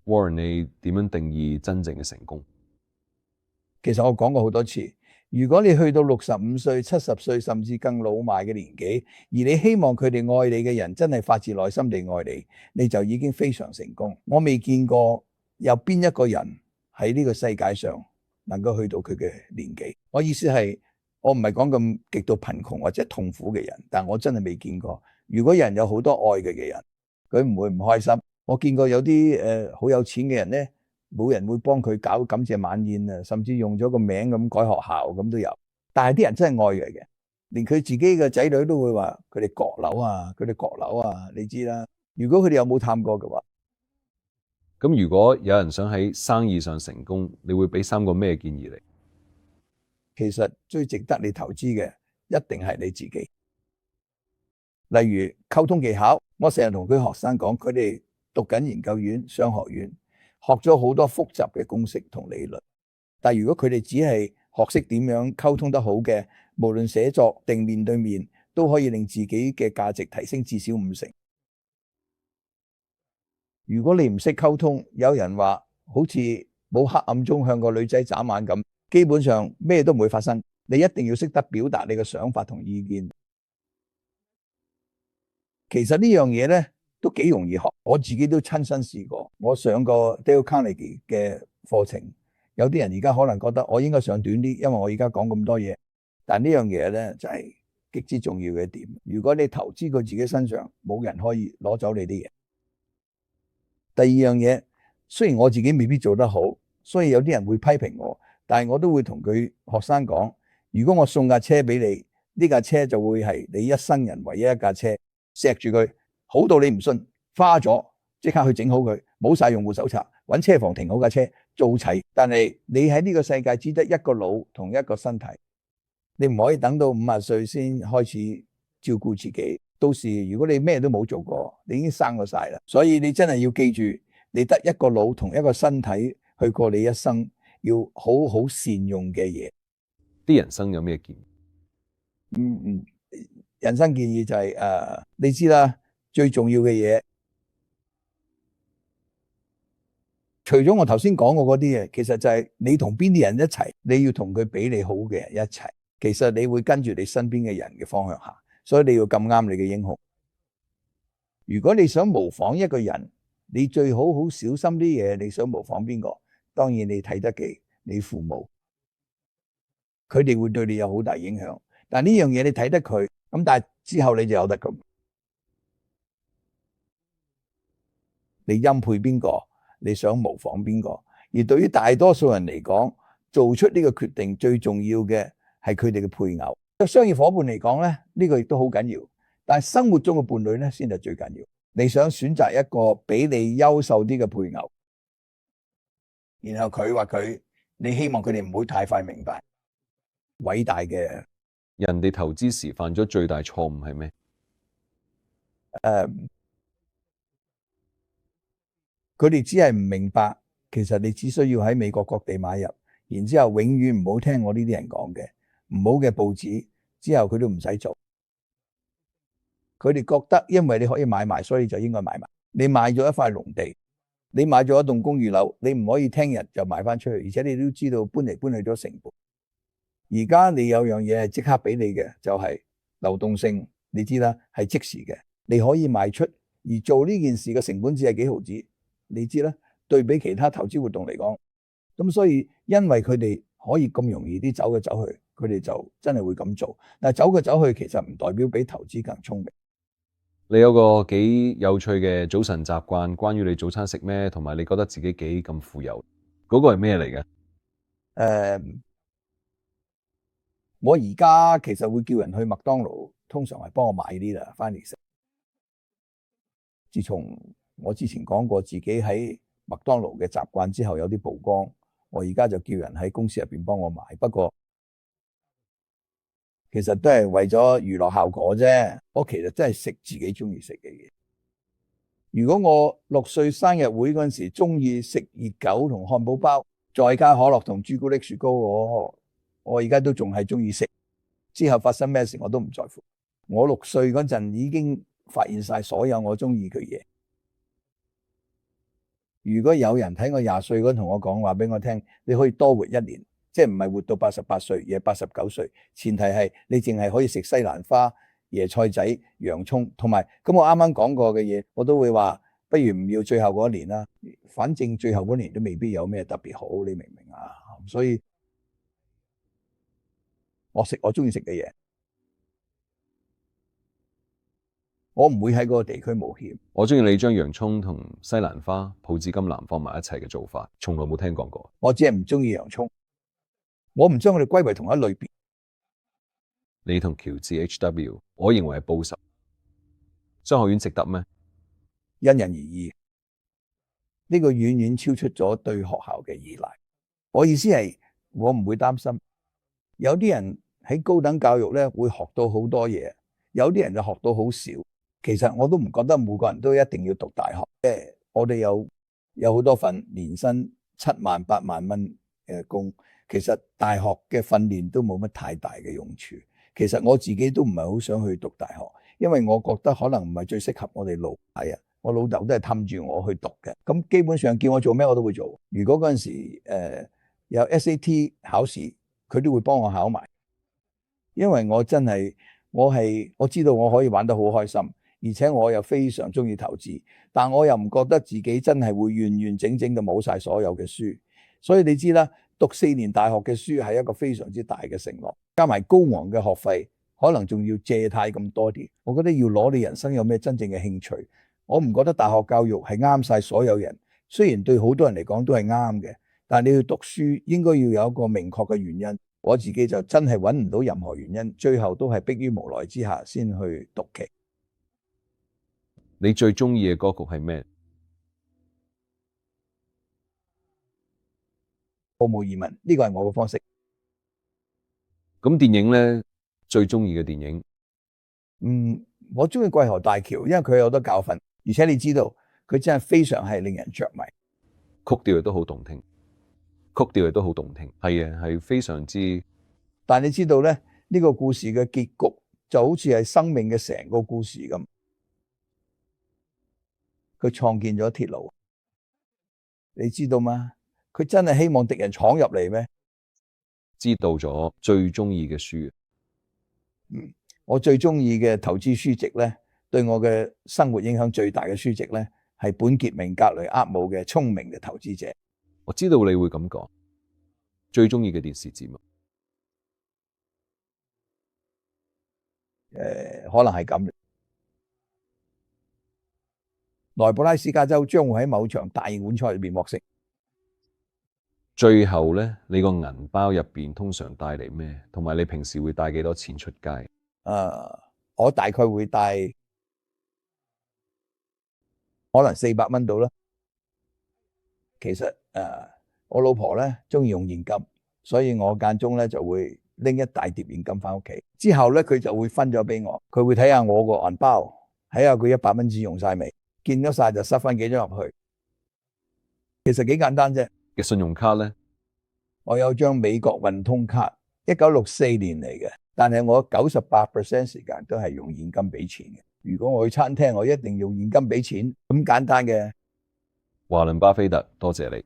Warren，你點樣定義真正嘅成功？其實我講過好多次，如果你去到65歲、70歲甚至更老邁嘅年紀，而你希望佢哋愛你嘅人真係發自內心地愛你，你就已經非常成功。我未見過有邊一個人喺呢個世界上能夠去到佢嘅年紀。我意思係，我唔係講咁極度貧窮或者痛苦嘅人，但我真係未見過。如果人有好多愛佢嘅人，佢唔會唔開心。我見過有啲好有錢嘅人咧，冇人會幫佢搞感謝晚宴啊，甚至用咗個名咁改學校咁都有。但係啲人真係愛佢嘅，連佢自己嘅仔女都會話佢哋閣樓啊，佢哋閣樓啊，你知啦。如果佢哋有冇探過嘅話，咁如果有人想喺生意上成功，你會俾3個咩建議你？其實最值得你投資嘅一定係你自己。例如溝通技巧，我成日同佢學生講，佢哋讀緊研究院、商學院，學咗好多複雜嘅公式同理論。但如果佢哋只係學識點樣溝通得好嘅，無論寫作定面對面，都可以令自己嘅價值提升至少50%。如果你唔識溝通，有人話好似冇黑暗中向個女仔眨眼咁，基本上咩都唔會發生。你一定要識得表達你嘅想法同意見。其實呢樣嘢咧都幾容易學，我自己都親身試過。我上過 Dale Carnegie 嘅課程，有啲人而家可能覺得我應該上短啲，因為我而家講咁多嘢。但呢樣嘢咧就係極之重要嘅一點。如果你投資佢自己身上，冇人可以攞走你啲嘢。第二樣嘢，雖然我自己未必做得好，所以有啲人會批評我，但係我都會同佢學生講，如果我送架車俾你，呢架車就會係你一生人唯一一架車。錫住佢，好到你唔信，花咗即刻去整好佢，冇晒用戶手冊，揾車房停好架車，做齊。但係你喺呢個世界只得一個腦同一個身體，你唔可以等到50歲先開始照顧自己。到時如果你咩都冇做過，你已經生過晒啦。所以你真係要記住，你得一個腦同一個身體去過你一生，要好好善用嘅嘢。啲人生有咩建議？人生建議就係你知啦，最重要嘅嘢，除咗我頭先講過嗰啲嘢，其實就係你同邊啲人一齊，你要同佢比你好嘅人一齊。其實你會跟住你身邊嘅人嘅方向行，所以你要咁啱你嘅英雄。如果你想模仿一個人，你最好好小心啲嘢。你想模仿邊個？當然你睇得起你父母，佢哋會對你有好大影響。但呢樣嘢你睇得佢。咁但係之後你就有得咁，你欽佩邊個，你想模仿邊個。而對於大多數人嚟講，做出呢個決定最重要嘅係佢哋嘅配偶。對商業夥伴嚟講咧，呢個亦都好緊要。但係生活中嘅伴侶咧，先係最緊要。你想選擇一個比你優秀啲嘅配偶，然後佢話佢，你希望佢哋唔會太快明白偉大嘅。人哋投資時犯咗最大錯誤係咩？佢哋只係唔明白，其實你只需要喺美國各地買入，然之後永遠唔好聽我呢啲人講嘅唔好嘅報紙，之後佢都唔使做。佢哋覺得因為你可以買埋，所以就應該買埋。你買咗一塊農地，你買咗一棟公寓樓，你唔可以聽日就賣翻出去，而且你都知道搬嚟搬去都成本。而家你有樣嘢係即刻俾你嘅，就係流動性，你知啦，係即時嘅，你可以賣出。而做呢件事嘅成本只係幾毫子，你知啦。對比其他投資活動嚟講，咁所以因為佢哋可以咁容易啲走嘅走去，佢哋就真係會咁做。但係走嘅走去其實唔代表比投資更聰明。你有個幾有趣嘅早晨習慣，關於你早餐食咩，同埋你覺得自己幾咁富有，嗰個係咩嚟嘅？我而家其實會叫人去麥當勞，通常係幫我買啲啦，翻嚟食。自從我之前講過自己喺麥當勞嘅習慣之後有啲曝光，我而家就叫人喺公司入邊幫我買。不過其實都係為咗娛樂效果啫。我其實真係食自己中意食嘅嘢。如果我6歲生日會嗰陣時中意食熱狗同漢堡包，再加可樂同朱古力雪糕，我而家都仲係中意食。之後發生咩事我都唔在乎。我6歲嗰陣已經發現晒所有我中意嘅嘢。如果有人睇我20歲嗰陣同我講話俾我聽，你可以多活1年，即係唔係活到88歲，而係89歲。前提係你淨係可以食西蘭花、椰菜仔、洋葱，同埋咁我啱啱講過嘅嘢，我都會話不如唔要最後嗰1年啦。反正最後嗰年都未必有咩特別好，你明唔明啊？所以我食我中意食嘅嘢。我唔會喺嗰個地區冒險。我中意你將洋葱同西蘭花、抱子甘藍放埋一齊嘅做法，從來冇聽講過。我只係唔中意洋葱，我唔將佢哋歸為同一類別。你同喬治 H.W.， 我認為係報仇。商學院值得咩？因人而異。呢個遠遠超出咗對學校嘅依賴。我意思係，我唔會擔心。有啲人喺高等教育咧會學到好多嘢，有啲人就學到好少。其實我都唔覺得每個人都一定要讀大學，我哋有好多份年薪7萬8萬蚊嘅工，其實大學嘅訓練都冇乜太大嘅用處。其實我自己都唔係好想去讀大學，因為我覺得可能唔係最適合我哋老係啊。我老豆都係氹住我去讀嘅，咁基本上叫我做咩我都會做。如果嗰陣時有 SAT 考試，佢都會幫我考埋，因為我真係我知道我可以玩得好開心。而且我又非常中意投資，但我又唔覺得自己真係會完完整整咁冇晒所有嘅書。所以你知啦，讀4年大學嘅書係一個非常之大嘅承諾，加埋高昂嘅學費，可能仲要借貸咁多啲。我覺得要攞你人生有咩真正嘅興趣，我唔覺得大學教育係啱晒所有人。雖然對好多人嚟講都係啱嘅，但係你要讀書應該要有一個明確嘅原因。我自己就真係揾唔到任何原因，最後都係迫於無奈之下先去讀嘅。你最中意嘅歌曲係咩？毫無疑問，呢個係我嘅方式。咁電影呢？最中意嘅電影？我中意《桂河大橋》，因為佢有好多教訓，而且你知道佢真係非常係令人着迷，曲調亦都好動聽，係啊，係非常之。但你知道咧，呢個故事嘅結局就好似係生命嘅成個故事咁。佢創建咗鐵路，你知道嗎？佢真係希望敵人闖入嚟咩？知道咗。最中意嘅書，我最中意嘅投資書籍咧，對我嘅生活影響最大嘅書籍咧，係本傑明格雷厄姆嘅《聰明嘅投資者》。我知道你會咁講。最中意嘅電視節目，可能係咁。內布拉斯加州將會喺某場大型碗賽裏邊獲勝。最後呢，你個銀包入邊通常帶嚟咩？同埋你平時會帶幾多錢出街？我大概會帶可能400蚊到啦。其實我老婆咧中意用現金，所以我間中咧就會拎一大疊現金翻屋企。之後咧佢就會分咗俾我，佢會睇下我個銀包，睇下佢100蚊紙用晒未，見咗晒就塞翻幾張入去。其實幾簡單啫。嘅信用卡咧，我有張美國運通卡，1964年嚟嘅，但係我98%時間都係用現金俾錢嘅。如果我去餐廳，我一定用現金俾錢，咁簡單嘅。華倫巴菲特，多謝你。